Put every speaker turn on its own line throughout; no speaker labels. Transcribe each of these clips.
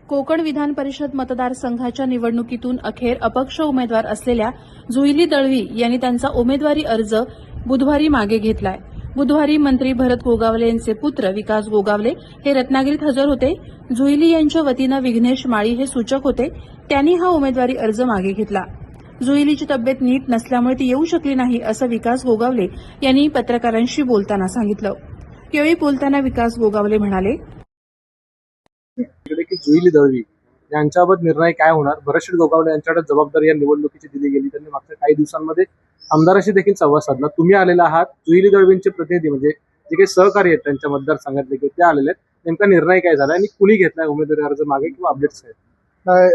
कोकण विधान परिषद मतदारसंघाच्या निवडणुकीतून अखेर अपक्ष उमेदवार असलेल्या जुईली दळवी यांनी त्यांचा उमेदवारी अर्ज बुधवारी मागे घेतलाय. बुधवारी मंत्री भरत गोगावले यांचे पुत्र विकास गोगावले हे रत्नागिरीत हजर होते. जुईली यांच्या वतीनं विघ्नेश माळी हे सूचक होते. त्यांनी हा उमेदवारी अर्ज मागे घेतला. जुईलीची तब्येत नीट नसल्यामुळे ती येऊ शकली नाही असं विकास गोगावले यांनी पत्रकारांशी बोलताना सांगितलं. यावेळी बोलताना विकास गोगावले म्हणाले,
की जुईली दळवी यांच्याबाबत निर्णय काय होणार. भरत गोगावले यांच्याकडे जबाबदारी या निवडणुकीची दिली गेली. त्यांनी मागच्या काही दिवसांमध्ये आमदाराशी देखील संवाद साधला. तुम्ही आलेला आहात, जुईली दळवींचे प्रतिनिधी म्हणजे जे काही सहकारी आहेत त्यांच्या मतदारसंघातले ते आलेले आहेत. नेमका निर्णय काय झाला आणि कुणी घेतलाय उमेदवारी अर्ज मागे किंवा अपडेट्स आहेत?
नाही,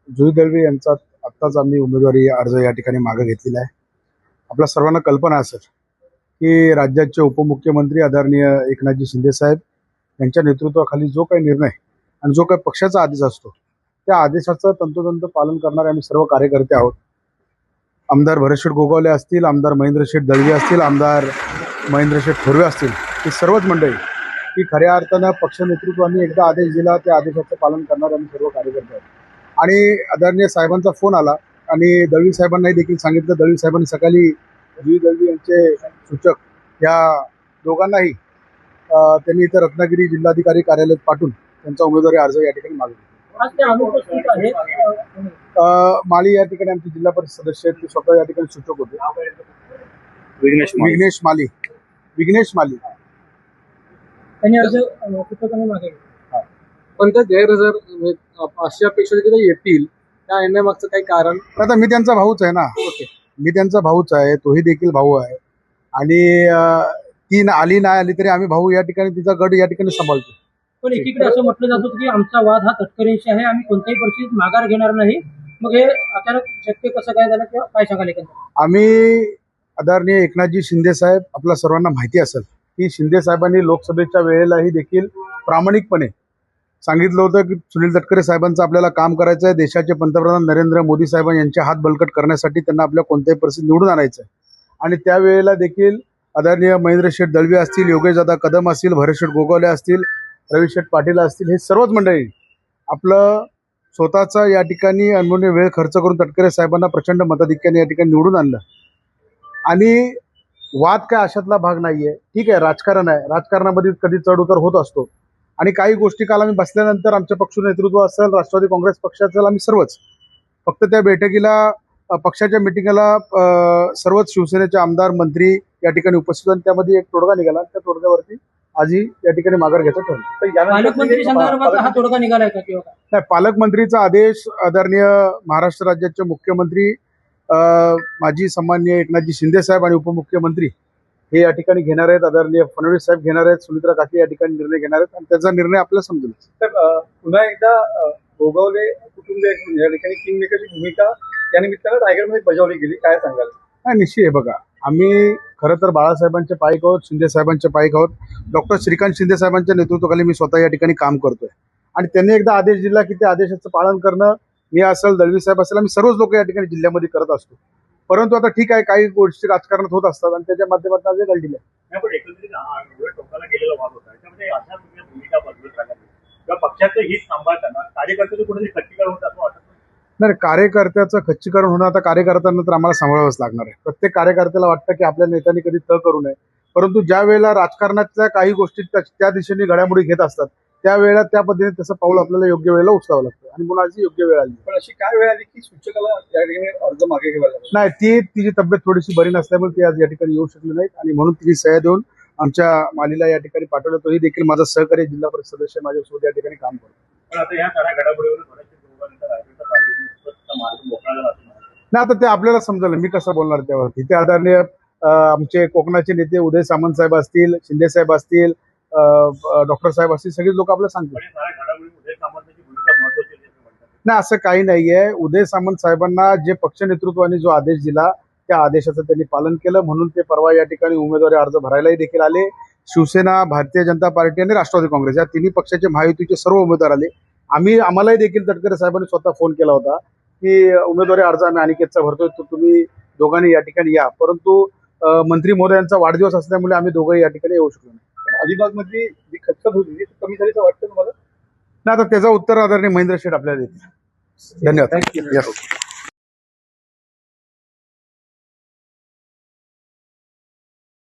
जुई दळवी यांचा आत्ताच आम्ही उमेदवारी अर्ज या ठिकाणी मागे घेतलेला आहे. आपल्या सर्वांना कल्पना असेल की राज्याचे उपमुख्यमंत्री आदरणीय एकनाथजी शिंदे साहेब यांच्या नेतृत्वाखाली जो काही निर्णय आणि जो काही पक्षाचा आदेश असतो त्या आदेशाचं तंतोतंत पालन करणारे आम्ही सर्व कार्यकर्ते आहोत. आमदार भरत गोगावले असतील, आमदार महेंद्रशेठ दळवी असतील, आमदार महेंद्रशेठ थोरवे असतील, ही सर्वच मंडळी की खऱ्या अर्थानं पक्ष नेतृत्वाने एकदा आदेश दिला त्या आदेशाचं पालन करणारे आम्ही सर्व कार्यकर्ते आहोत. आणि आदरणीय साहेबांचा फोन आला आणि दळवी साहेबांनाही देखील सांगितलं. दळवी साहेबांनी सकाळी जुई दळवी यांचे सूचक या दोघांनाही त्यांनी इथं रत्नागिरी जिल्हाधिकारी कार्यालयात पाठवून त्यांचा उमेदवारी अर्ज या ठिकाणी मागितला. माळी या ठिकाणी आमचे जिल्हा परिषद सदस्य आहेत, ते स्वतः या ठिकाणी सूचक होते. विघ्नेश माली
त्यांनी अर्ज सूचकांनी मागे घेतला.
पण त्या गैरहजर अशी अपेक्षा की येतील त्या येण्यामागचं काही कारण?
आता मी त्यांचा भाऊच आहे ना. मी त्यांचा भाऊच आहे, तोही देखील भाऊ आहे. आणि ती आली नाही आली तरी आम्ही भाऊ या ठिकाणी तिचा गड या ठिकाणी सांभाळतो.
पण एकीकडे असं म्हटलं जातं की आमचा वाद हा तटकरेंशी आहे, आम्ही कोणत्याही परिस्थितीत माघार घेणार नाही. मग हे अचानक शक्य कसं काय झालं किंवा काय सांगाल?
आम्ही आदरणीय एकनाथजी शिंदे साहेब, आपल्या सर्वांना माहिती असेल की शिंदे साहेबांनी लोकसभेच्या वेळेलाही देखील प्रामाणिकपणे सांगितलं होतं की सुनील तटकरे साहेबांचं आपल्याला काम करायचं आहे. देशाचे पंतप्रधान नरेंद्र मोदी साहेब यांचे हात बळकट करण्यासाठी त्यांना आपल्या कोणत्याही परिस्थितीत निवडून आणायचं आहे. आणि त्यावेळेला देखील आदरणीय महेंद्रशेठ दळवी असतील, योगेशदादा कदम असतील, भरतशेठ गोगावले असतील, रविशेठ पाटील असतील, हे सर्वच मंडळी आपलं स्वतःचा या ठिकाणी अनमोल वेळ खर्च करून तटकरे साहेबांना प्रचंड मताधिक्याने या ठिकाणी निवडून आणलं. आणि वाद काय अशातला भाग नाहीये. ठीक आहे, राजकारण आहे, राजकारणामध्ये कधी चढ उतार होत असतो. आणि काही गोष्टी काल आम्ही बसल्यानंतर आमच्या पक्ष नेतृत्व असेल, राष्ट्रवादी काँग्रेस पक्षाचं, आम्ही सर्वच फक्त त्या बैठकीला पक्षाच्या मिटिंगला सर्वच शिवसेनेचे आमदार मंत्री या ठिकाणी उपस्थित आणि त्यामध्ये एक तोडगा निघाला. त्या तोडग्यावरती आजही या ठिकाणी माघार घ्यायचं ठरलं.
पालकमंत्री संदर्भात हा तोडगा निघालाय का किंवा
नाही, पालकमंत्रीचा आदेश आदरणीय महाराष्ट्र राज्याचे मुख्यमंत्री माजी सन्माननीय एकनाथजी शिंदे साहेब आणि उपमुख्यमंत्री हे या ठिकाणी घेणार आहेत. आदरणीय फडणवीस साहेब घेणार आहेत, सुनित्रा काके या ठिकाणी निर्णय घेणार आहेत आणि त्याचा निर्णय आपल्याला समजेल.
तर पुन्हा एकदा गोगावले कुटुंब या ठिकाणी किंगमेकरची भूमिका या निमित्तानं रायगडमध्ये बजावली गेली, काय सांगाल?
नाही, निश्चित आहे. बघा, आम्ही खरं तर बाळासाहेबांचे पाईक आहोत, शिंदे साहेबांचे पाईक आहोत. डॉक्टर श्रीकांत शिंदे साहेबांच्या नेतृत्वाखाली मी स्वतः या ठिकाणी काम करतोय आणि त्यांनी एकदा आदेश दिला की त्या आदेशाचं पालन करणं, मी असेल, दळवी साहेब असेल, आम्ही सर्वच लोक या ठिकाणी जिल्ह्यामध्ये करत असतो. परंतु आता ठीक आहे, काही गोष्टी राजकारणात होत असतात आणि त्याच्या माध्यमातून आज गल दिल्या.
पक्षाचं हित सांभाळताना कार्यकर्त्याचं कुठेतरी खच्चीकरण होतं असं वाटत
नाही, कार्यकर्त्याचं खच्चीकरण होणं आता कार्यकर्त्यांना तर आम्हाला सांभाळावंच लागणार आहे. प्रत्येक कार्यकर्त्याला वाटतं की आपल्या नेत्यांनी कधी तह करू नये, परंतु ज्या वेळेला राजकारणातल्या काही गोष्टी त्या दिशेने घडामोडी घेत असतात त्यावेळेला त्या पद्धतीने तसं पाऊल आपल्याला योग्य वेळेला उचलावं लागतं आणि म्हणून आज योग्य वेळ आली.
पण अशी काय वेळ आली की सूचकाला या ठिकाणी अर्ज मागे घ्यायला?
नाही, तिची तब्येत थोडीशी बरी नसल्यामुळे ती आज या ठिकाणी येऊ शकली नाहीत आणि म्हणून तिची सह्या देऊन आमच्या मालीला या ठिकाणी पाठवलं. तोही देखील माझा सहकारी जिल्हा परिषद सदस्य माझ्यासोबत या ठिकाणी काम करतो.
पण आता या साऱ्या घडामोडीवर
नाही, आता ते आपल्याला समजलं, मी कसं बोलणार त्यावरती. ते आदरणीय आमचे कोकणाचे नेते उदय सामंत साहेब असतील, शिंदे साहेब असतील, डॉक्टर साहेब असतील, सगळेच लोक आपल्याला सांगतील. नाही, असं काही नाहीये. उदय सामंत साहेबांना जे पक्ष नेतृत्वाने जो आदेश दिला त्या आदेशाचं त्यांनी पालन केलं म्हणून ते परवा या ठिकाणी उमेदवारी अर्ज भरायलाही देखील आले. शिवसेना, भारतीय जनता पार्टी आणि राष्ट्रवादी काँग्रेस या तिन्ही पक्षाचे महायुतीचे सर्व उमेदवार आले. आम्हालाही देखील तटकरे साहेबांनी स्वतः फोन केला होता की उमेदवारी अर्ज आम्ही अनिकेतचा भरतोय, तर तुम्ही दोघांनी या ठिकाणी या. परंतु मंत्री महोदयांचा वाढदिवस असल्यामुळे आम्ही दोघंही या ठिकाणी येऊ शकलो नाही.
अलिबाग मध्ये जी खतखत होती ती कमी झाली असं वाटतं तुम्हाला?
नाही आता त्याचं उत्तर आदरणीय महेंद्र शेठ आपल्याला देतील. धन्यवाद.
थँक्यू.
Yes.